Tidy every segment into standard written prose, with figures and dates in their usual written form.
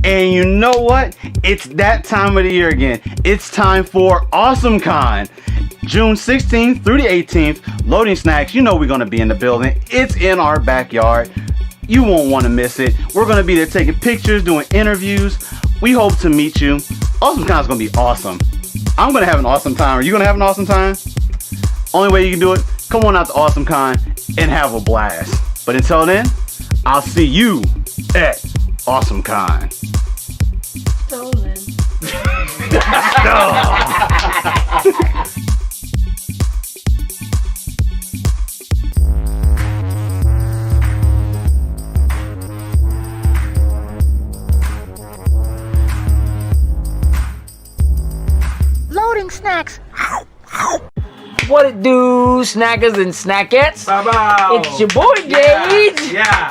And you know what? It's that time of the year again. It's time for AwesomeCon. June 16th through the 18th, Loading Snacks, you know we're going to be in the building. It's in our backyard. You won't want to miss it. We're going to be there taking pictures, doing interviews. We hope to meet you. AwesomeCon is going to be awesome. I'm going to have an awesome time. Are you going to have an awesome time? Only way you can do it, come on out to AwesomeCon and have a blast. But until then, I'll see you at AwesomeCon. Stolen. Loading snacks. What it do, snackers and snackettes? Bye-bye. It's your boy Gage. Yeah.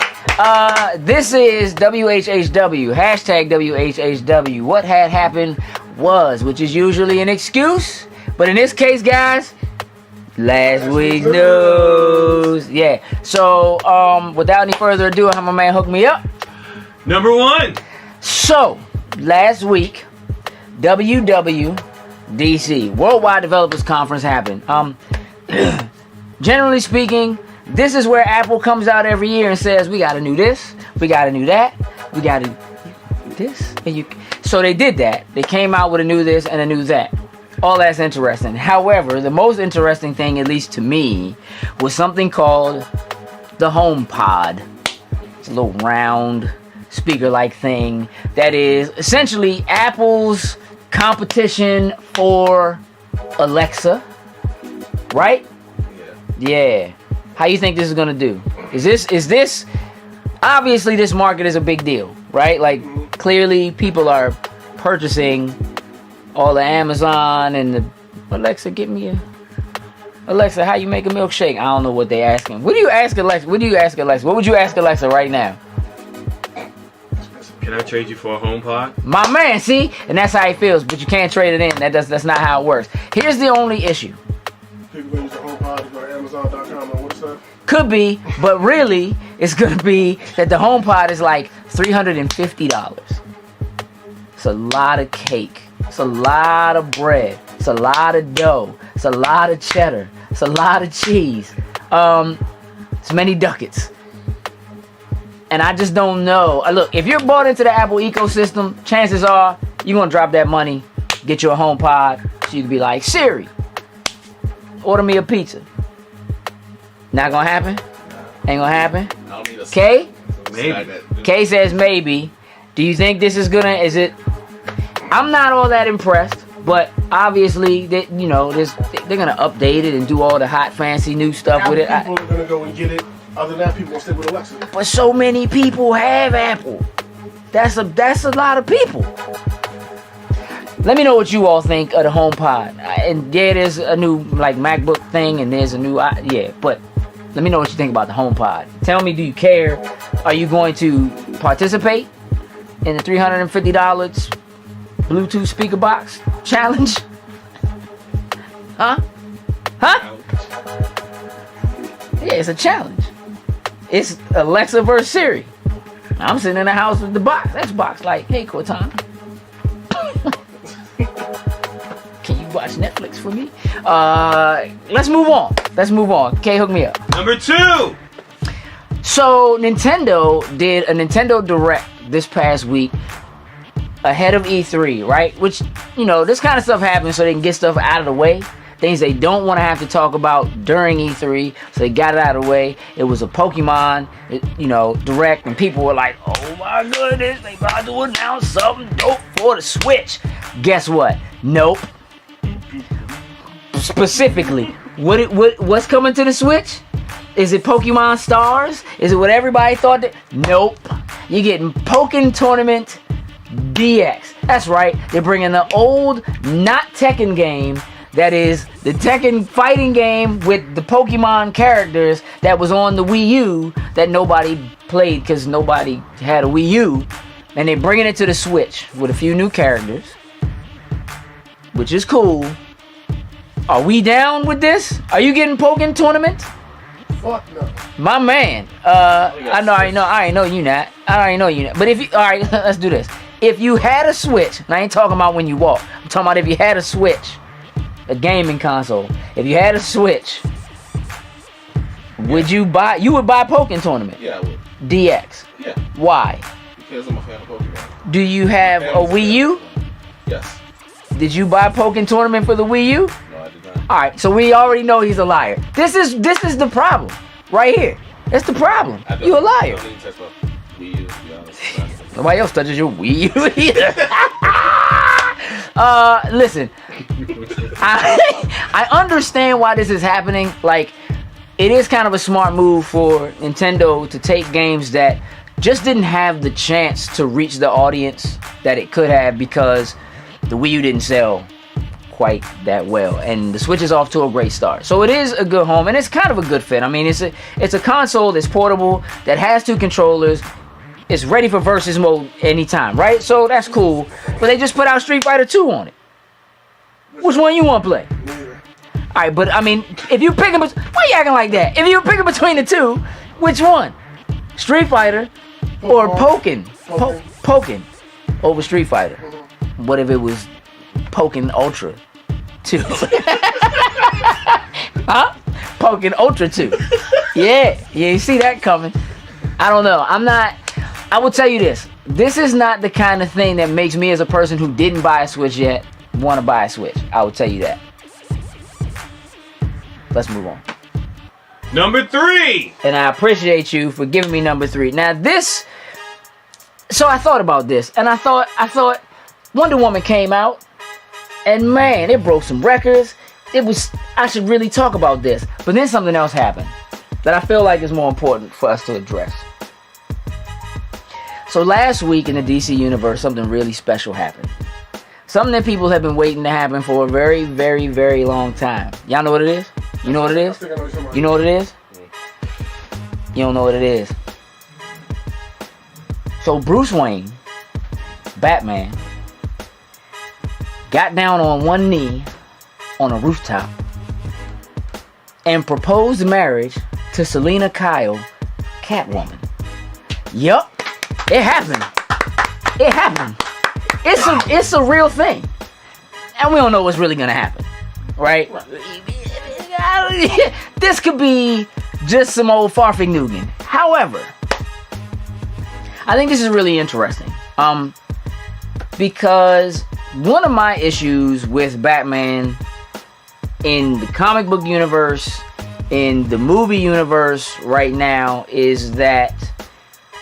This is WHHW. Hashtag WHHW. What had happened was, which is usually an excuse, but in this case, guys, last week's news. Yeah. So, without any further ado, I have my man hook me up. Number one. So, last week, WWDC, Worldwide Developers Conference, happened. Generally speaking, this is where Apple comes out every year and says, we got to do this, we got to do that, we got to this. So they did that. They came out with a new this and a new that. All that's interesting. However, the most interesting thing, at least to me, was something called the HomePod. It's a little round speaker-like thing that is essentially Apple's competition for Alexa, right? Yeah. How you think this is gonna do? Is this obviously this market is a big deal, right? Like clearly people are purchasing all the Amazon and the Alexa, get me a Alexa, how you make a milkshake? I don't know what they asking. What do you ask Alexa? What would you ask Alexa right now? Can I trade you for a HomePod? My man, see? And that's how he feels, but you can't trade it in. That's not how it works. Here's the only issue. People gonna use the HomePod to go to Amazon.com and what stuff? Could be, but really, it's gonna be that the HomePod is like $350. It's a lot of cake. It's a lot of bread. It's a lot of dough. It's a lot of cheddar. It's a lot of cheese. It's many ducats. And I just don't know. Look, if you're bought into the Apple ecosystem, chances are you're going to drop that money, get you a HomePod, so you can be like, Siri, order me a pizza. Not going to happen? Ain't going to happen? Kay? Maybe. Kay says maybe. Do you think this is going to, is it? I'm not all that impressed, but obviously, they're going to update it and do all the hot, fancy new stuff with it. People are going to go and get it. Other than that, people will stick with Alexa. But so many people have Apple. That's a lot of people. Let me know what you all think of the HomePod. And yeah, there's a new like MacBook thing, and there's a new but let me know what you think about the HomePod. Tell me, do you care? Are you going to participate in the $350 Bluetooth speaker box challenge? Huh? Yeah, it's a challenge. It's Alexa versus Siri. I'm sitting in the house with the Xbox, like, hey, Cortana, can you watch Netflix for me? Let's move on. Okay, hook me up. Number two. So Nintendo did a Nintendo Direct this past week ahead of E3, right? Which, this kind of stuff happens so they can get stuff out of the way. Things they don't want to have to talk about during E3, so they got it out of the way. It was a Pokemon, Direct, and people were like, oh my goodness, they about to announce something dope for the Switch. Guess what? Nope. Specifically, what's coming to the Switch? Is it Pokemon Stars? Is it what everybody thought? Nope. You're getting Pokken Tournament DX. That's right. They're bringing the old, not Tekken game. That is the Tekken fighting game with the Pokemon characters that was on the Wii U that nobody played because nobody had a Wii U. And they're bringing it to the Switch with a few new characters, which is cool. Are we down with this? Are you getting Pokken Tournament? Fuck no. My man. I already know you not. But if you, alright, let's do this. If you had a Switch, and I ain't talking about when you walk. I'm talking about if you had a Switch, a gaming console. If you had a Switch, would you buy? You would buy Pokken Tournament Yeah, I would. DX. Yeah, Why? because I'm a fan of Pokemon. Do you have a Wii U? Yes. Did you buy Pokken Tournament for the Wii U? No, I did not. All right, so we already know he's a liar. This is the problem right here. That's the problem. I don't- You a I liar. don't need to touch my Wii U, to be honest. Nobody else touches your Wii U either. Listen, I understand why this is happening. Like, it is kind of a smart move for Nintendo to take games that just didn't have the chance to reach the audience that it could have because the Wii U didn't sell quite that well, and the Switch is off to a great start. So it is a good home, and it's kind of a good fit. I mean, it's a console that's portable, that has 2 controllers. It's ready for versus mode anytime, right? So that's cool. But they just put out Street Fighter 2 on it. Which one you want to play? Neither. All right, but I mean, if you picking, why you acting like that? If you picking between the two, which one? Street Fighter or Pokken? Pokken over Street Fighter. What if it was Pokken Ultra 2? Huh? Pokken Ultra 2. Yeah, you see that coming. I don't know. I will tell you this. This is not the kind of thing that makes me, as a person who didn't buy a Switch yet, want to buy a Switch. I will tell you that. Let's move on. Number 3. And I appreciate you for giving me number 3. Now this, so I thought about this, and I thought Wonder Woman came out, and man, it broke some records. I should really talk about this. But then something else happened that I feel like is more important for us to address. So last week in the DC universe, something really special happened. Something that people have been waiting to happen for a very, very, very long time. Y'all know what it is? You know what it I is? think I know what you're talking You know what it is? You don't know what it is. So Bruce Wayne, Batman, got down on one knee on a rooftop and proposed marriage to Selena Kyle, Catwoman. Yup, it happened. It happened. It's a real thing, and we don't know what's really gonna happen, right? This could be just some old farfignugan. However, I think this is really interesting, because one of my issues with Batman in the comic book universe, in the movie universe right now, is that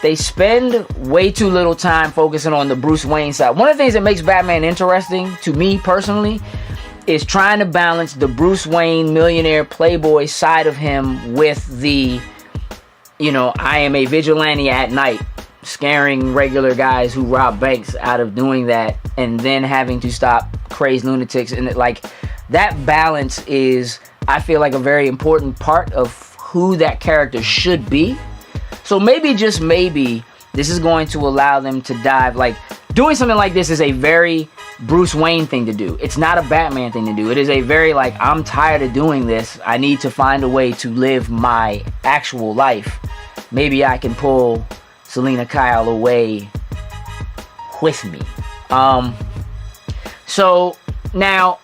they spend way too little time focusing on the Bruce Wayne side. One of the things that makes Batman interesting to me personally is trying to balance the Bruce Wayne millionaire playboy side of him with the, I am a vigilante at night, scaring regular guys who rob banks out of doing that, and then having to stop crazed lunatics. And that balance is, I feel like, a very important part of who that character should be. So maybe, just maybe, this is going to allow them to dive. Like, doing something like this is a very Bruce Wayne thing to do. It's not a Batman thing to do. It is a very, I'm tired of doing this. I need to find a way to live my actual life. Maybe I can pull Selena Kyle away with me. So, now,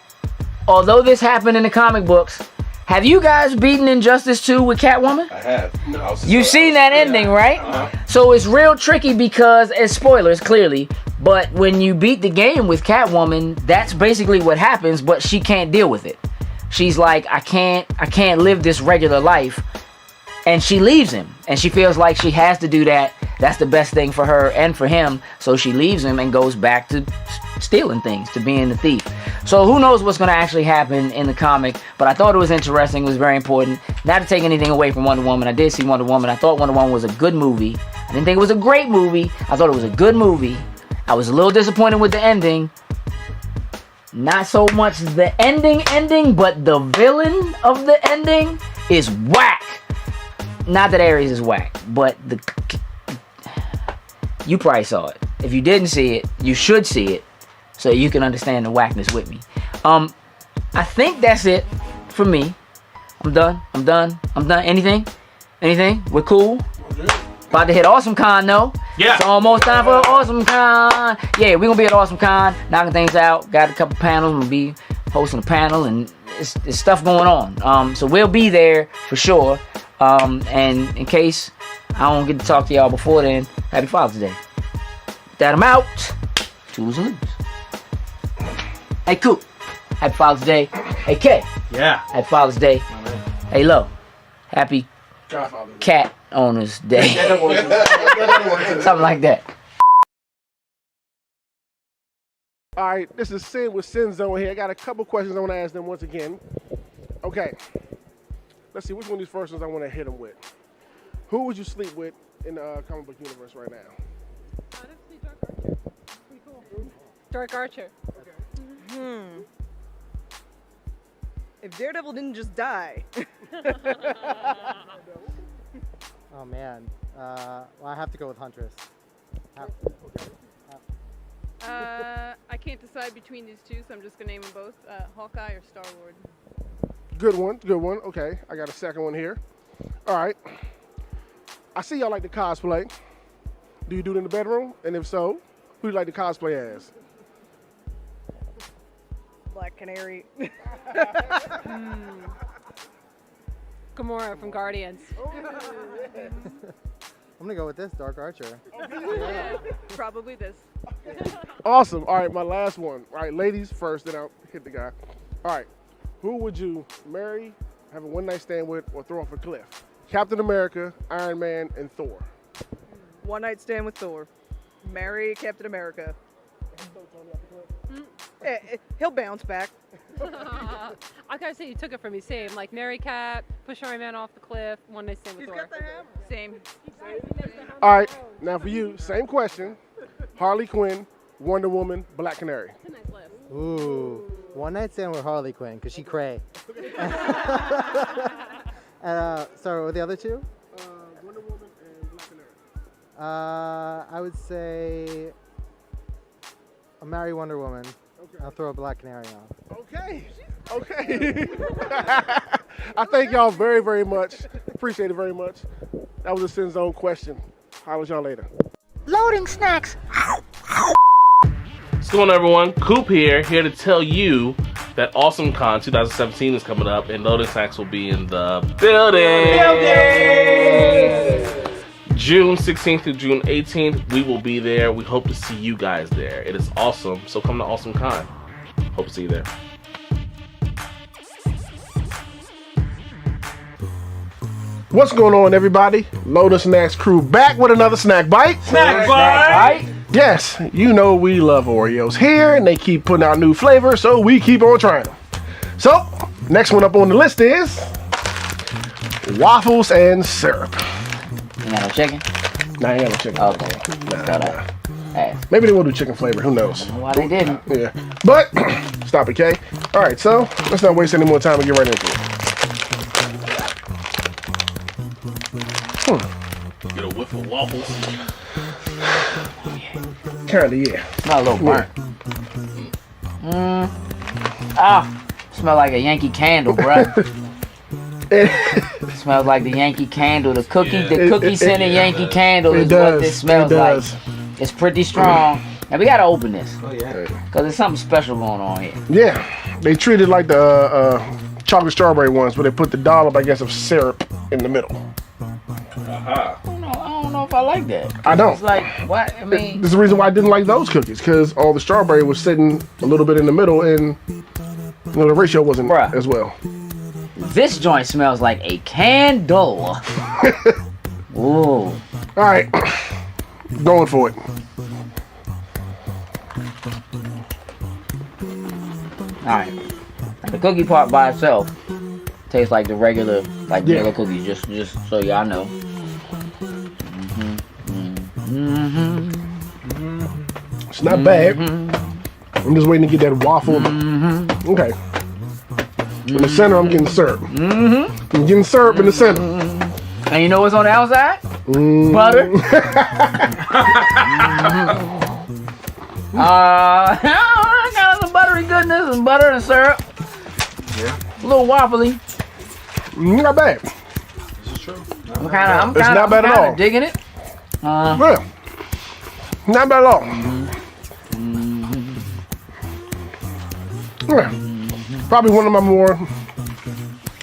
although this happened in the comic books, have you guys beaten Injustice 2 with Catwoman? I have. No, You've seen that ending, right? So it's real tricky because, as spoilers, clearly, but when you beat the game with Catwoman, that's basically what happens, but she can't deal with it. She's like, I can't live this regular life. And she leaves him. And she feels like she has to do that. That's the best thing for her and for him. So she leaves him and goes back to stealing things, to being the thief. So who knows what's going to actually happen in the comic. But I thought it was interesting. It was very important. Not to take anything away from Wonder Woman. I did see Wonder Woman. I thought Wonder Woman was a good movie. I didn't think it was a great movie. I thought it was a good movie. I was a little disappointed with the ending. Not so much the ending, but the villain of the ending is whack. Not that Ares is whack, but you probably saw it. If you didn't see it, you should see it, so you can understand the whackness with me. I think that's it for me. I'm done. Anything? We're cool. About to hit Awesome Con, though. Yeah. It's almost time for Awesome Con. Yeah, we're gonna be at Awesome Con, knocking things out. Got a couple panels. I'm gonna be hosting a panel, and it's stuff going on. So we'll be there for sure. And in case I don't get to talk to y'all before then, happy Father's Day. That I'm out. Choose and lose. Hey, Coupe. Happy Father's Day. Hey, K. Yeah. Happy Father's Day. Hey, Lo. Happy Cat Owners Day. Something like that. All right, this is Sin with Senzone here. I got a couple questions I want to ask them once again. Okay, let's see which one of these first ones I want to hit them with. Who would you sleep with in the comic book universe right now? Honestly, Dark Archer. Pretty cool. Dark Archer. If Daredevil didn't just die. Oh man, well I have to go with Huntress. I can't decide between these two, so I'm just gonna name them both: Hawkeye or Star-Lord. Good one, good one. Okay, I got a second one here. All right, I see y'all like to cosplay. Do you do it in the bedroom? And if so, who do you like to cosplay as? Black Canary. Gamora from Guardians. I'm gonna go with this, Dark Archer. Probably this. Awesome. All right, my last one. All right, ladies first, then I'll hit the guy. All right, who would you marry, have a one-night stand with, or throw off a cliff? Captain America, Iron Man, and Thor. One night stand with Thor. Marry Captain America. He'll bounce back. I gotta say, you took it from me. Same. Like, marry Cap, push Iron Man off the cliff, one night stand with Thor. Same. All right, now for you, same question. Harley Quinn, Wonder Woman, Black Canary. It's a nice list. Ooh, one night stand with Harley Quinn, cause she cray. Sorry, what were the other two? Wonder Woman and Black Canary. I would say I'll marry Wonder Woman. Okay. I'll throw a Black Canary on. Okay. Okay. I thank y'all very, very much. Appreciate it very much. That was a Senzone question. Holler at y'all later. Loading snacks. What's going on, everyone? Coupe here to tell you that AwesomeCon 2017 is coming up, and Loading Snacks will be in the building. June 16th through June 18th, we will be there. We hope to see you guys there. It is awesome, so come to AwesomeCon. Hope to see you there. What's going on, everybody? Loading Snacks crew back with another snack bite. Snack bite! Yes, you know we love Oreos here, and they keep putting out new flavors, so we keep on trying them. So, next one up on the list is waffles and syrup. You got no chicken? Nah, I ain't got no chicken. Okay. Hey, Maybe they will do chicken flavor, who knows? why they didn't? Yeah, but stop it, Kay. All right, so let's not waste any more time and get right into it. Get a whiff of waffles. Kinda, yeah. Smell a little burnt. Smell like a Yankee candle, bruh. Smells like the Yankee candle. The cookie scented Yankee candle is what this smells like. It's pretty strong. And we gotta open this. Oh yeah. Cause there's something special going on here. Yeah, they treat it like the chocolate strawberry ones, where they put the dollop, I guess, of syrup in the middle. I don't know if I like that. I don't. It's like, what? I mean, This is the reason why I didn't like those cookies, because all the strawberry was sitting a little bit in the middle, and the ratio wasn't as well. this joint smells like a candle. Ooh. All right, going for it. Alright. The cookie part by itself tastes like the regular, vanilla cookies, just so y'all know. It's not bad. I'm just waiting to get that waffle. Okay. In the center, I'm getting syrup. I'm getting syrup in the center. And you know what's on the outside? Butter. Got some buttery goodness and butter and syrup. Yeah. A little waffly. Not bad. I'm kind of not bad at all. digging it. Yeah. Not bad at all. Yeah. Probably one of my more.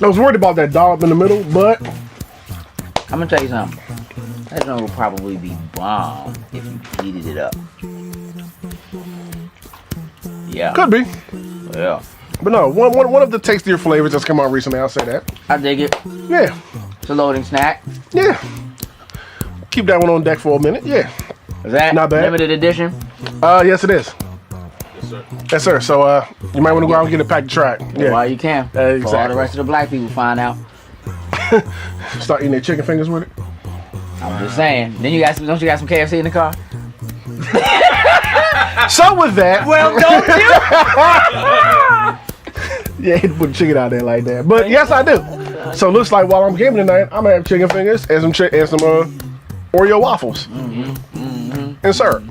I was worried about that dollop in the middle, but I'm gonna tell you something. That joint will probably be bomb if you heated it up. Yeah. could be. Yeah. But no, one of the tastier flavors that's come out recently. I'll say that. I dig it. Yeah. It's a loading snack. Yeah. Keep that one on deck for a minute. Yeah. Is that not bad? Limited edition? Yes, it is. Yes, sir. So, you might want to go out and get a pack to try it. Yeah. Well, you can. Exactly. For all the rest of the black people find out. Start eating their chicken fingers with it. I'm just saying. Then don't you got some KFC in the car? So with that, Well, don't you? yeah, put chicken out there like that. But yes, I do. So it looks like while I'm gaming tonight, I'm gonna have chicken fingers and some Oreo waffles and syrup.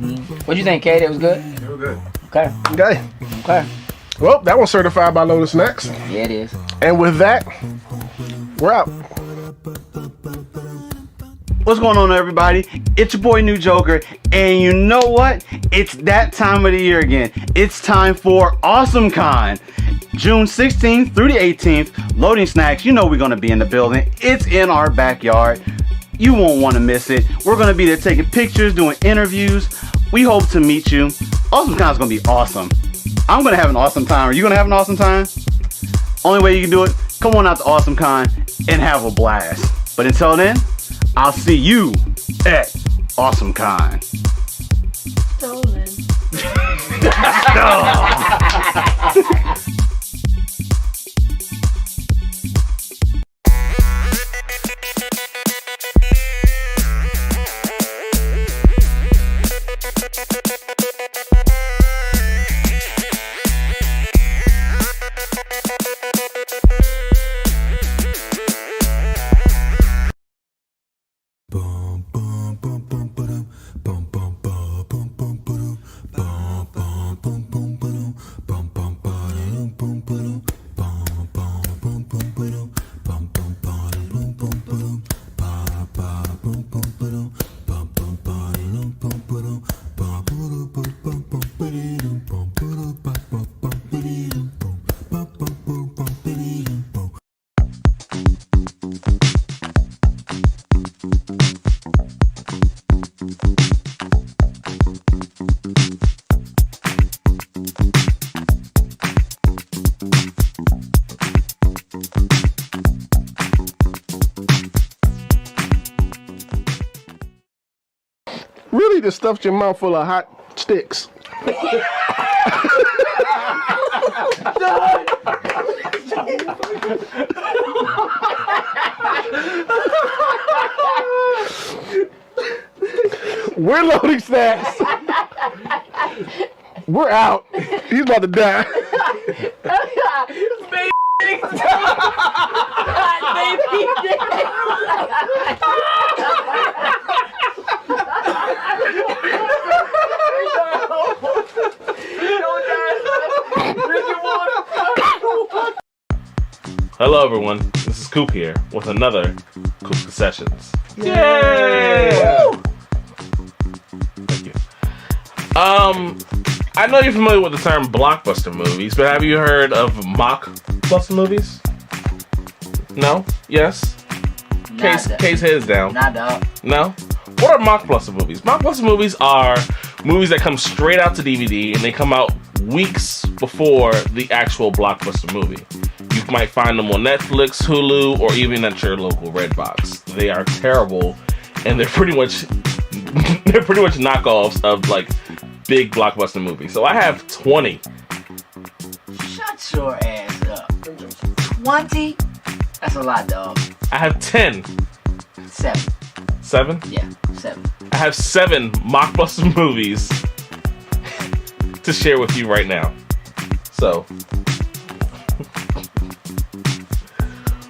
What'd you think, Kate? It was good? It was good. Okay. Okay. Okay. Well, that one's certified by Lotus Snacks. Yeah, it is. And with that, we're out. What's going on, everybody? It's your boy New Joker, and you know what? It's that time of the year again. It's time for Awesome Con. June 16th through the 18th, Loading Snacks, you know we're going to be in the building. It's in our backyard. You won't want to miss it. We're going to be there taking pictures, doing interviews. We hope to meet you. Awesome Con is going to be awesome. I'm going to have an awesome time. Are you going to have an awesome time? Only way you can do it, come on out to Awesome Con and have a blast. But until then, I'll see you at Awesome Con. Stolen. Really just stuffed your mouth full of hot sticks. We're Loading Snacks. We're out. He's about to die. Hello, everyone. This is Coupe here with another Coupe Concessions. Yay! Thank you. I know you're familiar with the term blockbuster movies, but have you heard of Mockbuster movies? No? Yes? Case heads down. Nah, dog. No? What are Mockbuster movies? Mockbuster movies are movies that come straight out to DVD and they come out weeks before the actual blockbuster movie. You might find them on Netflix, Hulu, or even at your local Redbox. They are terrible, and they're pretty much knockoffs of like big blockbuster movies. So I have 20. Shut your ass up. 20? That's a lot, dog. I have 10. 7. 7? Yeah, 7. I have 7 Mockbuster movies to share with you right now. So,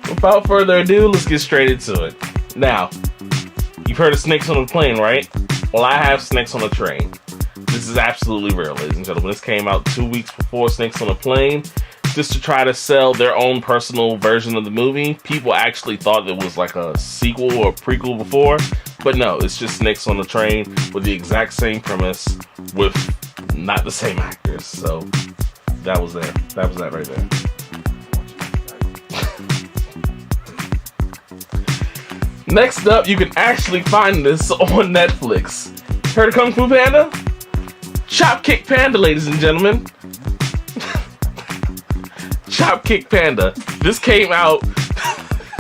without further ado, let's get straight into it. Now, you've heard of snakes on a plane, right? Well, I have snakes on a train. This is absolutely real, ladies and gentlemen. This came out 2 weeks before Snakes on a Plane. just to try to sell their own personal version of the movie. People actually thought it was like a sequel or prequel before, but no, it's just Snakes on the Train with the exact same premise with not the same actors. So that was there. That was that right there. Next up, you can actually find this on Netflix. Heard of Kung Fu Panda? Chopkick Panda, ladies and gentlemen. Chopkick Panda. This came out.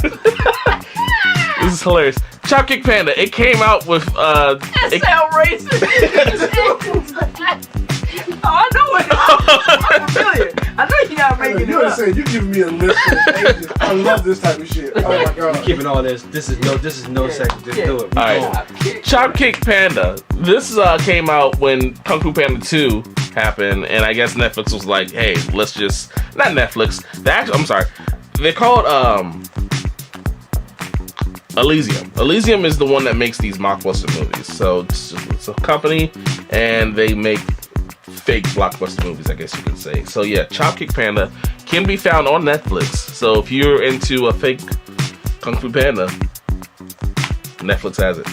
This is hilarious. Chopkick Panda. It came out with. That sound racist. Oh, I know it. I'm familiar. I know you're not making it up. You giving me a list of pages. I love this type of shit. Oh my god. You're keeping all this. This is no second. Just do it. All right. Chopkick Panda. This came out when Kung Fu Panda 2 happened, and I guess Netflix was like, "Hey, let's just not Netflix. I'm sorry. They're called Elysium. Elysium is the one that makes these Mockbuster movies. So it's a company, and they make fake blockbuster movies, I guess you could say. So yeah, Chopkick Panda can be found on Netflix. So if you're into a fake Kung Fu Panda, Netflix has it.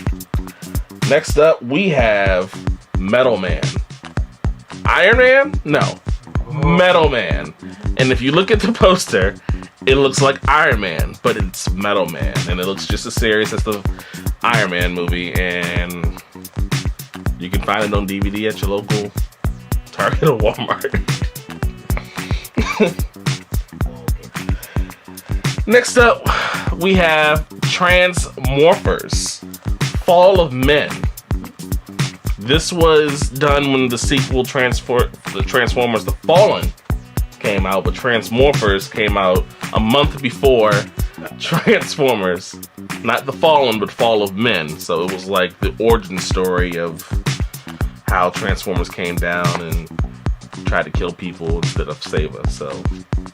Next up, we have Metalman. Iron Man? No. Metalman. And if you look at the poster, it looks like Iron Man, but it's Metalman. And it looks just as serious as the Iron Man movie. And you can find it on DVD at your local Target or Walmart. Next up, we have Transmorphers, Fall of Men. This was done when the sequel the Transformers The Fallen came out, but Transmorphers came out a month before Transformers. Not The Fallen, but Fall of Men. So it was like the origin story of how Transformers came down and tried to kill people instead of save us. So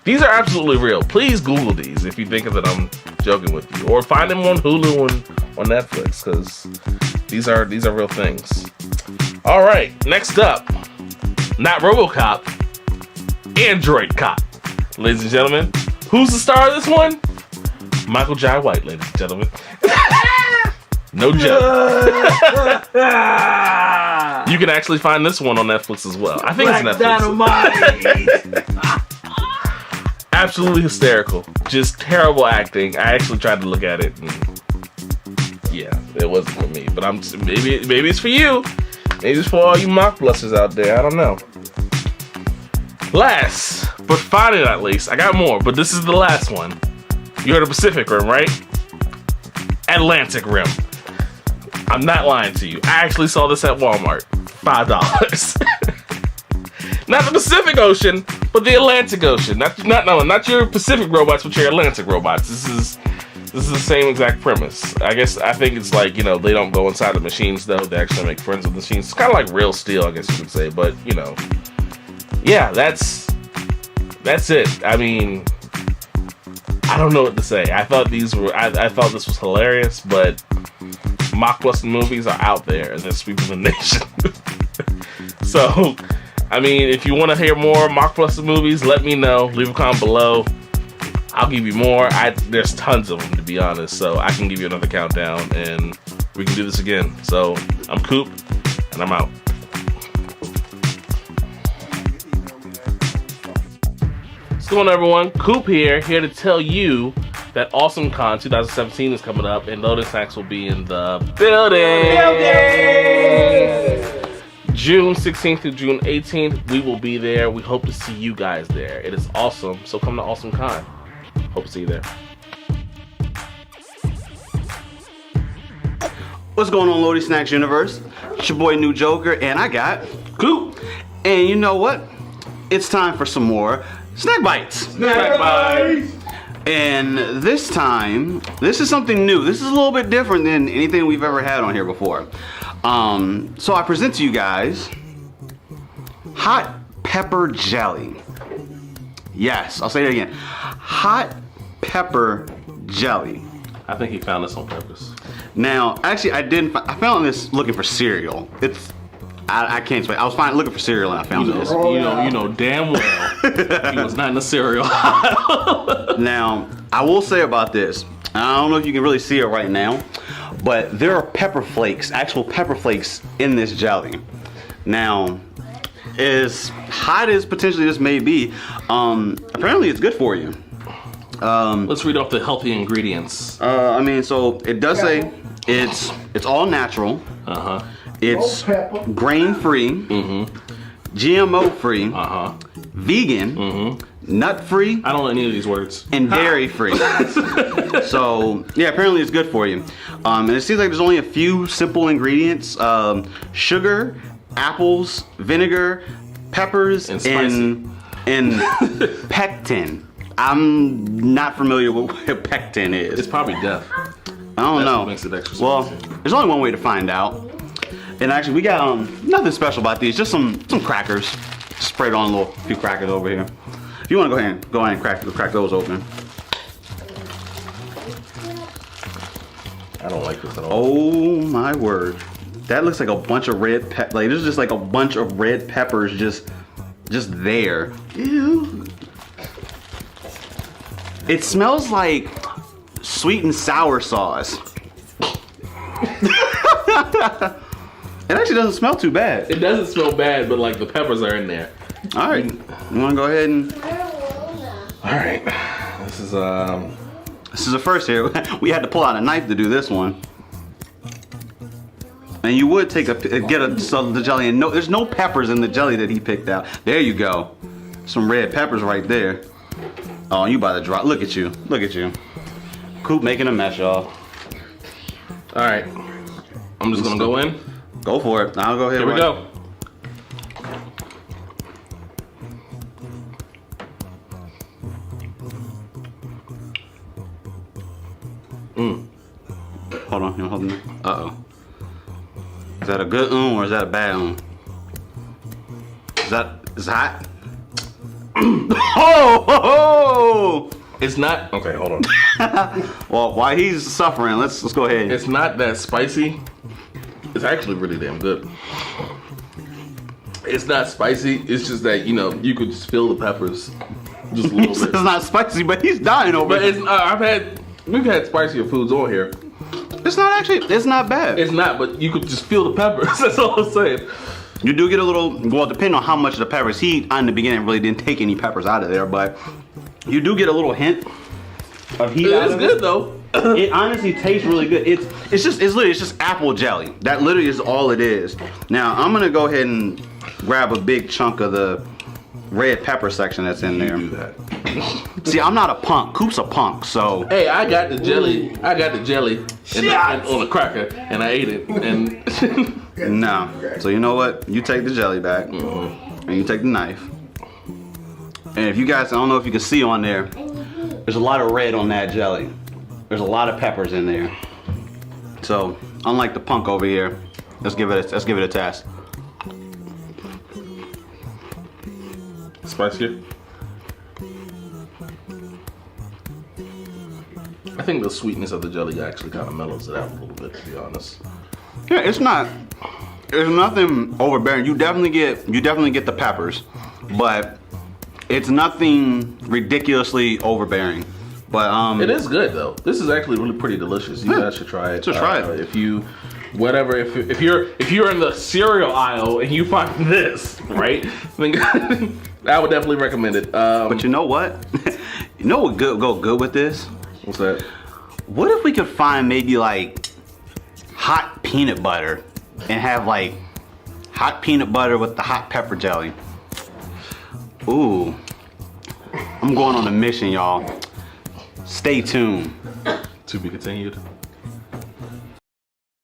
these are absolutely real. Please Google these if you think that I'm joking with you, or find them on Hulu and on Netflix, because these are real things. All right, next up, not RoboCop, Android Cop, ladies and gentlemen. Who's the star of this one? Michael Jai White, ladies and gentlemen. No joke. You can actually find this one on Netflix as well. I think it's Netflix. Absolutely hysterical. Just terrible acting. I actually tried to look at it, and yeah, it wasn't for me. But maybe it's for you. Maybe it's for all you Mockbusters out there. I don't know. Last, but finally not least, I got more, but this is the last one. You heard of Pacific Rim, right? Atlantic Rim. I'm not lying to you. I actually saw this at Walmart. $5. Not the Pacific Ocean, but the Atlantic Ocean. Not your Pacific robots, but your Atlantic robots. This is the same exact premise. I think it's like, they don't go inside the machines though. They actually make friends with the machines. It's kind of like Real Steel, I guess you could say. But yeah, that's it. I mean, I don't know what to say. I thought this was hilarious, but Mockbuster movies are out there and they're sweeping the nation. So, I mean, if you want to hear more Mockbuster movies, let me know. Leave a comment below. I'll give you more. There's tons of them, to be honest. So I can give you another countdown and we can do this again. So I'm Coupe and I'm out. What's going on, everyone? Coupe here to tell you that AwesomeCon 2017 is coming up and Loading Snacks will be in the building. June 16th through June 18th, we will be there. We hope to see you guys there. It is awesome, so come to AwesomeCon. Hope to see you there. What's going on, Loading Snacks Universe? It's your boy New Joker, and I got Coupe. And you know what? It's time for some more Snack Bites. Snack Bites! And this time, this is something new. This is a little bit different than anything we've ever had on here before. So I present to you guys hot pepper jelly. Yes, I'll say it again. Hot pepper jelly. I think he found this on purpose. Now, actually, I found this looking for cereal. It's I can't explain. I was looking for cereal and I found this. You know damn well he was not in the cereal. Now, I will say about this. I don't know if you can really see it right now, but there are pepper flakes, actual pepper flakes in this jelly. Now, as hot as potentially this may be, apparently it's good for you. Let's read off the healthy ingredients. I mean, so it does say it's all natural. It's grain free, GMO free, vegan, nut free. I don't know any of these words. And dairy free. So yeah, apparently it's good for you. And it seems like there's only a few simple ingredients: sugar, apples, vinegar, peppers, and pectin. I'm not familiar with what pectin is. It's probably death. I don't know. What makes it extra well, spicy. there's only one way to find out. And actually, we got nothing special about these. Just some crackers. Spread on a few crackers over here. If you want to go ahead and crack those open. I don't like this at all. Oh my word! That looks like a bunch of red like there's just like a bunch of red peppers just there. Ew. It smells like sweet and sour sauce. It actually doesn't smell too bad. It doesn't smell bad, but like the peppers are in there. All right, you want to go ahead and? All right, this is a first here. We had to pull out a knife to do this one. And you would take the jelly, and there's no peppers in the jelly that he picked out. There you go, some red peppers right there. Oh, you about to drop? Look at you, Coupe making a mess, y'all. All right, I'm just gonna go in. Go for it. I'll go ahead. Here we go. Hold on, hold on. Uh-oh. Is that a good or is that a bad Is it hot? Oh! It's not. Okay, hold on. Well, while he's suffering, let's go ahead. It's not that spicy. It's actually really damn good. It's not spicy. It's just that you could just feel the peppers just a little bit. It's not spicy, but he's dying over it. But we've had spicier foods on here. It's not bad. It's not, but you could just feel the peppers. That's all I'm saying. You do get a little, well, depending on how much of the peppers. He, in the beginning, really didn't take any peppers out of there, but you do get a little hint of heat out of it. It's good, though. It honestly tastes really good. It's just apple jelly. That literally is all it is. Now, I'm going to go ahead and grab a big chunk of the red pepper section that's in there. You do that. See, I'm not a punk. Coupe's a punk, so. Hey, I got the jelly on a cracker, and I ate it. And No. So you know what? You take the jelly back, and you take the knife. And if you guys, I don't know if you can see on there, there's a lot of red on that jelly. There's a lot of peppers in there. So, unlike the punk over here, let's give it a test. Spicier. I think the sweetness of the jelly actually kind of mellows it out a little bit, to be honest. Yeah, it's nothing overbearing. You definitely get the peppers, but it's nothing ridiculously overbearing. But it is good though. This is actually really pretty delicious. You guys should try it. Try it. If you're in the cereal aisle and you find this, right? I would definitely recommend it. But you know what? You know what go good with this? What's that? What if we could find maybe like hot peanut butter and have like hot peanut butter with the hot pepper jelly? Ooh, I'm going on a mission, y'all. Stay tuned. To be continued.